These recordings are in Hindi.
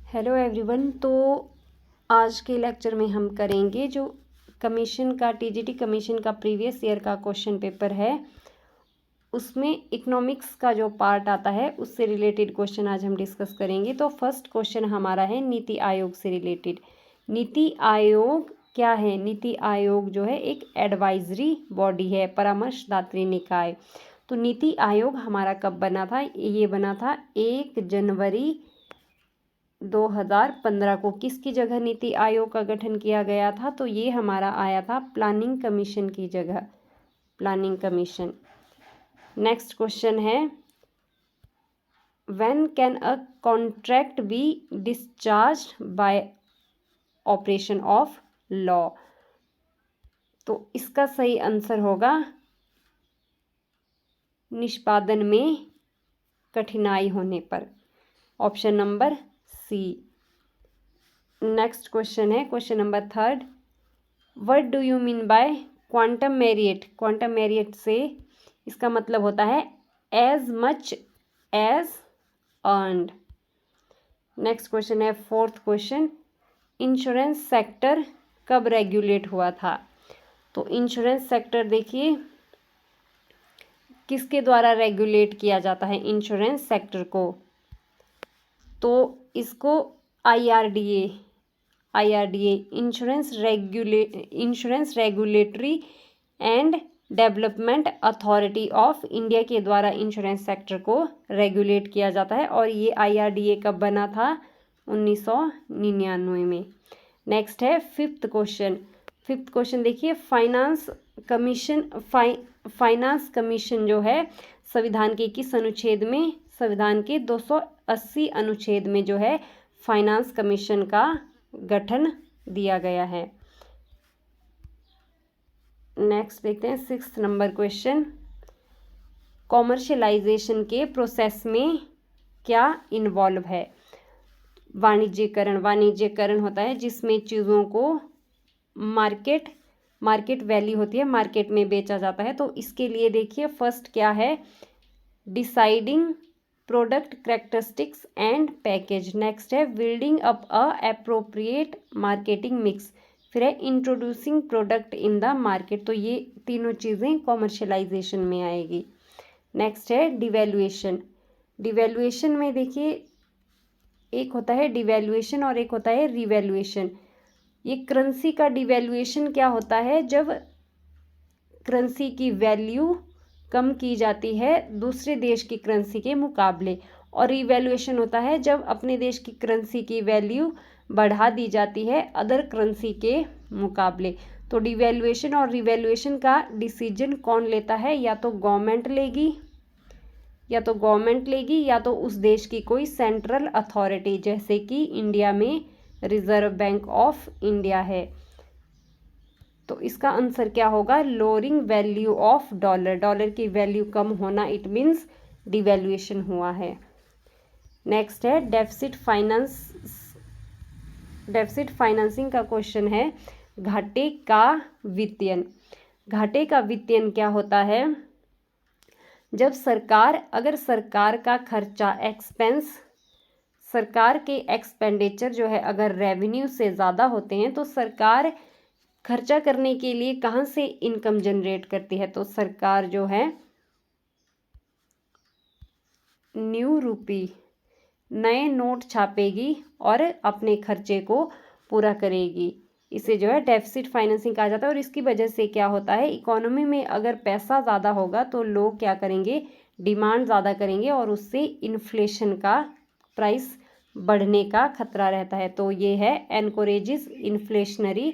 Hello everyone. तो आज के लेक्चर में हम करेंगे जो कमीशन का टीजीटी कमीशन का प्रीवियस ईयर का क्वेश्चन पेपर है, उसमें इकोनॉमिक्स का जो पार्ट आता है उससे रिलेटेड क्वेश्चन आज हम डिस्कस करेंगे। तो फर्स्ट क्वेश्चन हमारा है नीति आयोग से रिलेटेड। नीति आयोग क्या है? नीति आयोग जो है एक एडवाइजरी बॉडी है, परामर्शदात्री निकाय। तो नीति आयोग हमारा कब बना था? ये बना था 1 जनवरी 2015 को। किसकी जगह नीति आयोग का गठन किया गया था? तो ये हमारा आया था प्लानिंग कमीशन की जगह, प्लानिंग कमीशन। नेक्स्ट क्वेश्चन है when can a contract be discharged by operation of law? तो इसका सही आंसर होगा निष्पादन में कठिनाई होने पर, ऑप्शन नंबर सी। नेक्स्ट क्वेश्चन है question number 3। What do you mean by quantum merit? Quantum merit से इसका मतलब होता है as much as earned. Next question है 4th क्वेश्चन। इंश्योरेंस सेक्टर कब रेगुलेट हुआ था? तो इंश्योरेंस सेक्टर देखिए किसके द्वारा रेगुलेट किया जाता है इंश्योरेंस सेक्टर को? तो इसको IRDA insurance regulatory and development authority of India के द्वारा इंश्योरेंस सेक्टर को रेगुलेट किया जाता है। और ये IRDA कब बना था? 1999 में। नेक्स्ट है 5th क्वेश्चन। 5th क्वेश्चन देखिए फाइनेंस कमीशन जो है संविधान के किस अनुच्छेद में? संविधान के 280 अनुच्छेद में जो है फाइनेंस कमीशन का गठन दिया गया है। नेक्स्ट देखते हैं 6th नंबर क्वेश्चन। कॉमर्शियलाइजेशन के प्रोसेस में क्या इन्वॉल्व है? वाणिज्यकरण होता है जिसमें चीज़ों को मार्केट वैल्यू होती है, मार्केट में बेचा जाता है। तो इसके लिए देखिए फर्स्ट क्या है? Deciding product characteristics and package. Next है building up a appropriate marketing mix. फिर है introducing product in the market. तो ये तीनों चीज़ें कॉमर्शियलाइजेशन में आएगी। नेक्स्ट है डिवैल्यूएशन। डिवैल्यूएशन में देखिए एक होता है डिवैल्यूएशन और एक होता है रिवैल्यूएशन। ये करेंसी का डिवैल्यूएशन क्या होता है? जब करेंसी की वैल्यू कम की जाती है दूसरे देश की करेंसी के मुकाबले। और रिवैल्यूएशन होता है जब अपने देश की करेंसी की वैल्यू बढ़ा दी जाती है अदर करेंसी के मुकाबले। तो डिवैल्यूएशन और रिवैल्यूएशन का डिसीजन कौन लेता है? या तो गवर्नमेंट लेगी या तो उस देश की कोई सेंट्रल अथॉरिटी, जैसे कि इंडिया में रिजर्व बैंक ऑफ इंडिया है। तो इसका आंसर क्या होगा? लोअरिंग वैल्यू ऑफ डॉलर की वैल्यू कम होना, इट मीन्स डिवैल्यूएशन हुआ है। नेक्स्ट है डेफिसिट फाइनेंसिंग का क्वेश्चन है घाटे का वित्तीयन। घाटे का वित्तीयन क्या होता है? जब अगर सरकार का खर्चा सरकार के एक्सपेंडिचर जो है अगर रेवेन्यू से ज़्यादा होते हैं तो सरकार खर्चा करने के लिए कहाँ से इनकम जनरेट करती है? तो सरकार जो है न्यू रूपी, नए नोट छापेगी और अपने खर्चे को पूरा करेगी। इसे जो है डेफिसिट फाइनेंसिंग कहा जाता है। और इसकी वजह से क्या होता है? इकोनॉमी में अगर पैसा ज़्यादा होगा तो लोग क्या करेंगे? डिमांड ज़्यादा करेंगे और उससे इन्फ्लेशन का प्राइस बढ़ने का खतरा रहता है। तो ये है encourages inflationary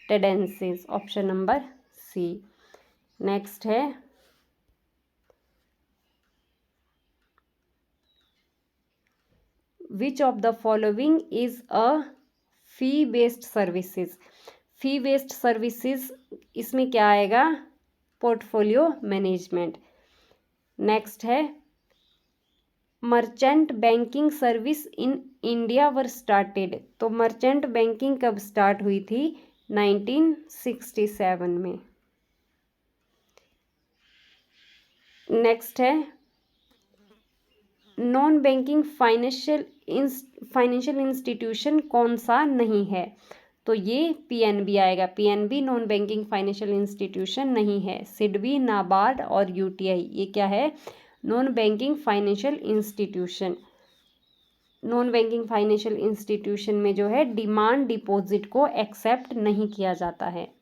tendencies, option number सी। नेक्स्ट है which of the following is a fee based services? Fee based services इसमें क्या आएगा? Portfolio management. नेक्स्ट है merchant banking service in India were started. तो मर्चेंट बैंकिंग कब स्टार्ट हुई थी? 1967 में। नेक्स्ट है नॉन बैंकिंग फाइनेंशियल इंस्टीट्यूशन कौन सा नहीं है? तो ये पीएनबी आएगा। PNB non banking financial institution नहीं है। सिडबी, नाबार्ड और यूटीआई ये क्या है? Non banking financial institution. Non banking financial institution में जो है डिमांड डिपॉजिट को एक्सेप्ट नहीं किया जाता है।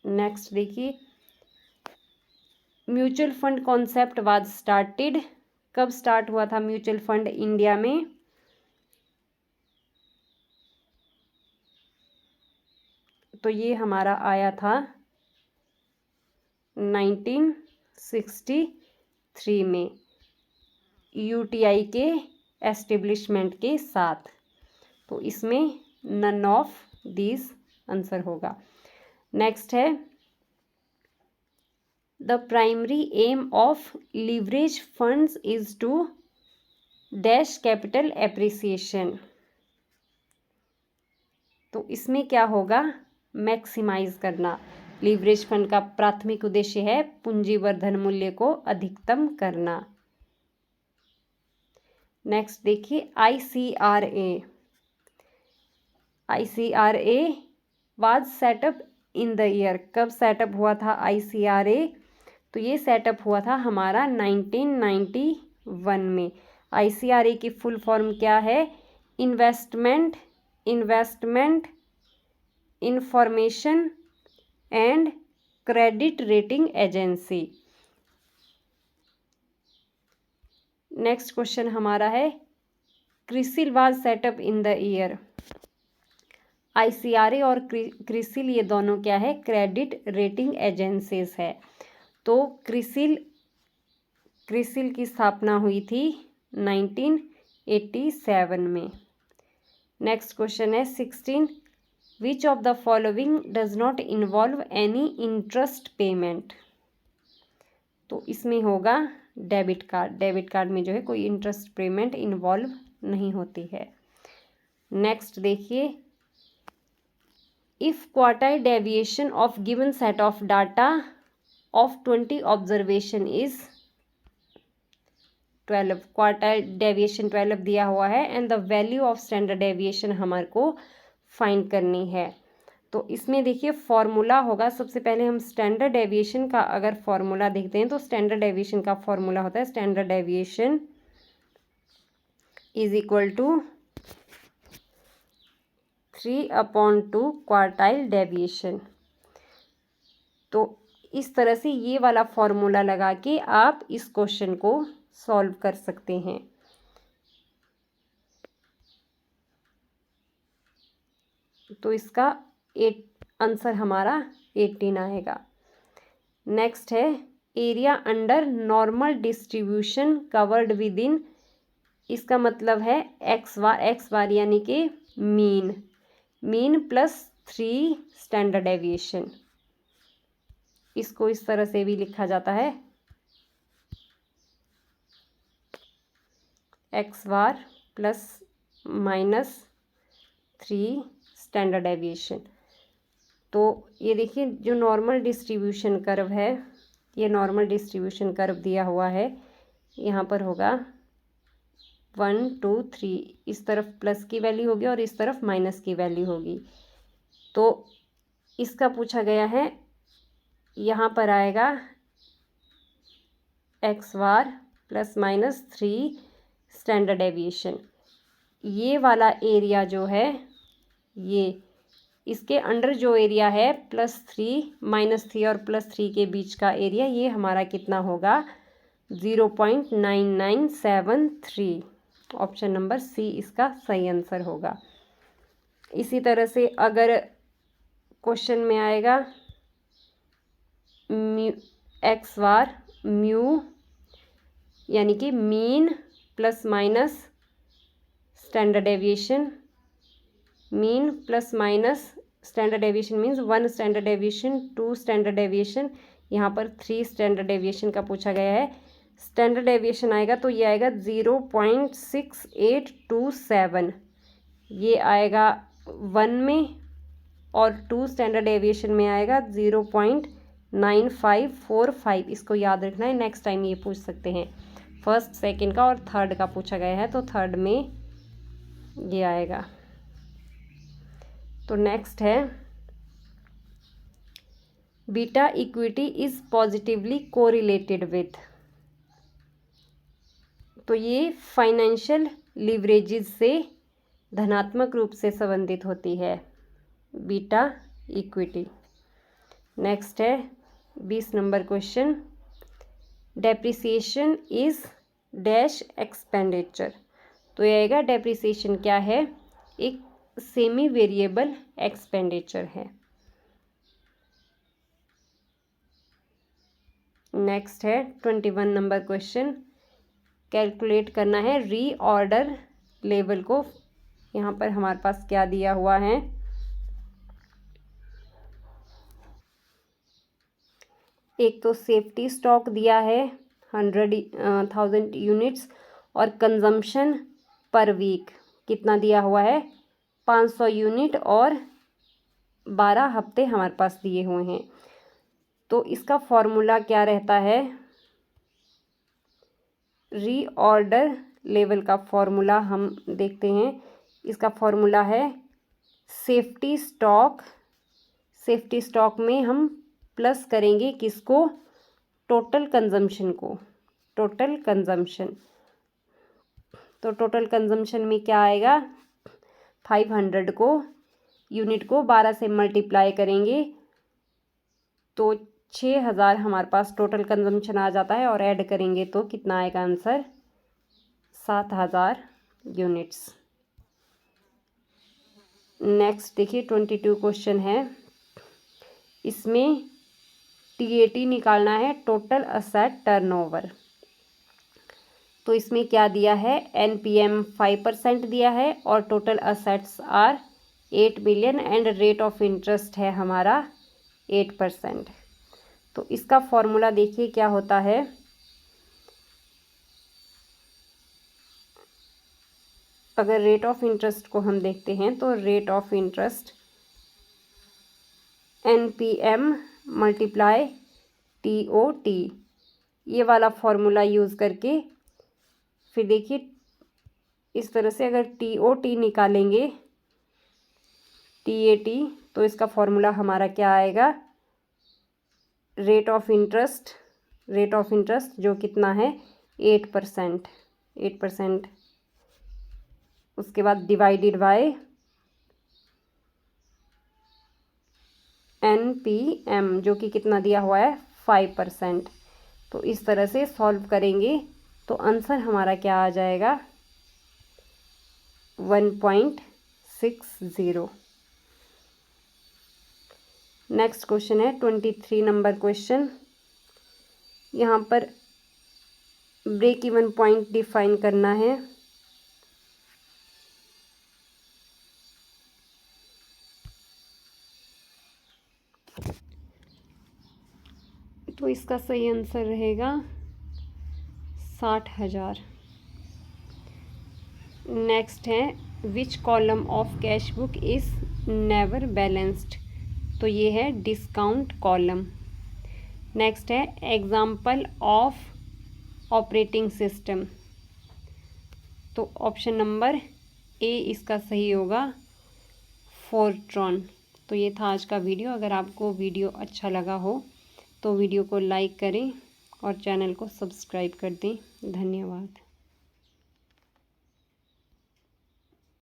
नेक्स्ट देखिए, mutual fund concept was started. कब स्टार्ट हुआ था म्यूचुअल फंड इंडिया में? तो ये हमारा आया था 1963 में यूटीआई के एस्टेब्लिशमेंट के साथ। तो इसमें नन ऑफ दीज आंसर होगा। नेक्स्ट है, the primary aim of leverage funds is to dash capital appreciation. तो इसमें क्या होगा? मैक्सिमाइज करना। लीवरेज फंड का प्राथमिक उद्देश्य है पूंजीवर्धन मूल्य को अधिकतम करना। नेक्स्ट देखिए, ICRA. ICRA was setup in the year. कब सेटअप हुआ था आईसीआरए? तो ये सेटअप हुआ था हमारा 1991 में। आईसीआरए की फुल फॉर्म क्या है? Investment information and credit rating agency. Next question हमारा है, CRISIL was setup in the year. ICRA और क्रिसिल ये दोनों क्या है? क्रेडिट रेटिंग एजेंसीज है। तो क्रिसिल की स्थापना हुई थी 1987 में। नेक्स्ट क्वेश्चन है 16, विच of the following does not involve any interest payment. तो इसमें होगा डेबिट कार्ड। डेबिट कार्ड में जो है कोई इंटरेस्ट पेमेंट इन्वॉल्व नहीं होती है। नेक्स्ट देखिए, if quartile deviation of given set of data of 20 observation is 12। Quartile deviation 12 दिया हुआ है and the value of standard deviation हमारे को फाइंड करनी है। तो इसमें देखिए फॉर्मूला होगा। सबसे पहले हम स्टैंडर्ड डेविएशन का अगर फॉर्मूला देखते हैं तो स्टैंडर्ड डेविएशन का फॉर्मूला होता है standard deviation is equal to 3/2 quartile deviation. तो इस तरह से ये वाला फॉर्मूला लगा के आप इस क्वेश्चन को सॉल्व कर सकते हैं। तो इसका आंसर हमारा 18 आएगा। नेक्स्ट है, area under normal distribution covered with in. इसका मतलब है एक्स बार यानी कि मीन प्लस 3 स्टैंडर्ड डेविएशन। इसको इस तरह से भी लिखा जाता है एक्स बार प्लस माइनस 3 स्टैंडर्ड डेविएशन। तो ये देखिए जो नॉर्मल डिस्ट्रीब्यूशन कर्व है, ये नॉर्मल डिस्ट्रीब्यूशन कर्व दिया हुआ है। यहाँ पर होगा 1 2 3, इस तरफ प्लस की वैल्यू होगी और इस तरफ माइनस की वैल्यू होगी। तो इसका पूछा गया है, यहाँ पर आएगा एक्स बार प्लस माइनस 3 स्टैंडर्ड डेविएशन। ये वाला एरिया जो है, ये इसके अंडर जो एरिया है +3 -3 और +3 के बीच का एरिया, ये हमारा कितना होगा 0.9973। ऑप्शन नंबर सी इसका सही आंसर होगा। इसी तरह से अगर क्वेश्चन में आएगा एक्स बार म्यू यानी कि mean plus minus standard deviation, mean plus minus standard deviation means 1 standard deviation, 2 standard deviation, यहाँ पर 3 स्टैंडर्ड डेविएशन का पूछा गया है। स्टैंडर्ड डेविएशन आएगा तो ये आएगा 0.6827, ये आएगा 1 में, और 2 स्टैंडर्ड डेविएशन में आएगा 0.9545। इसको याद रखना है, नेक्स्ट टाइम ये पूछ सकते हैं। फर्स्ट, सेकंड का और थर्ड का पूछा गया है, तो थर्ड में ये आएगा। तो नेक्स्ट है beta equity is positively correlated with, तो ये फाइनेंशियल लीवरेजेस से धनात्मक रूप से संबंधित होती है बीटा इक्विटी। नेक्स्ट है 20 number question, depreciation is dash expenditure, तो ये आएगा डेप्रिसिएशन क्या है, एक सेमी वेरिएबल एक्सपेंडिचर है। नेक्स्ट है 21 नंबर क्वेश्चन, कैलकुलेट करना है रीऑर्डर लेवल को। यहाँ पर हमारे पास क्या दिया हुआ है, एक तो सेफ्टी स्टॉक दिया है 100,000 यूनिट्स और कंजम्पशन पर वीक कितना दिया हुआ है 500 यूनिट और 12 हफ्ते हमारे पास दिए हुए हैं। तो इसका फॉर्मूला क्या रहता है, रीऑर्डर लेवल का फॉर्मूला हम देखते हैं। इसका फॉर्मूला है सेफ्टी स्टॉक, सेफ्टी स्टॉक में हम प्लस करेंगे किसको, टोटल कंजम्पशन को, टोटल कंजम्पशन। तो टोटल कंजम्पशन में क्या आएगा, 500 को यूनिट को 12 से मल्टीप्लाई करेंगे तो 6000 हमारे पास टोटल कंजम्पशन आ जाता है, और ऐड करेंगे तो कितना आएगा आंसर, 7000 यूनिट्स। नेक्स्ट देखिए 22 क्वेश्चन है, इसमें टीएटी निकालना है, टोटल असेट टर्नओवर। तो इसमें क्या दिया है, एनपीएम 5% दिया है और total assets are 8 billion and rate of interest है हमारा 8%। तो इसका फॉर्मूला देखिए क्या होता है, अगर रेट ऑफ इंटरेस्ट को हम देखते हैं तो rate of interest NPM multiply TOT, ये वाला फॉर्मूला यूज़ करके फिर देखिए इस तरह से अगर टीओटी निकालेंगे टीएटी, तो इसका फॉर्मूला हमारा क्या आएगा, rate of interest, rate of interest जो कितना है 8%, 8%, उसके बाद डिवाइडेड बाय एनपीएम जो कि कितना दिया हुआ है 5%। तो इस तरह से सॉल्व करेंगे तो आंसर हमारा क्या आ जाएगा 1.60। नेक्स्ट क्वेश्चन है 23 नंबर क्वेश्चन, यहाँ पर ब्रेक इवन पॉइंट डिफाइन करना है। तो इसका सही आंसर रहेगा 60,000। नेक्स्ट है which column of cash book is never balanced, तो ये है डिस्काउंट कॉलम। नेक्स्ट है एग्जाम्पल ऑफ ऑपरेटिंग सिस्टम, तो ऑप्शन नंबर ए इसका सही होगा, फोर्ट्रॉन। तो ये था आज का वीडियो। अगर आपको वीडियो अच्छा लगा हो तो वीडियो को लाइक करें और चैनल को सब्सक्राइब कर दें। धन्यवाद।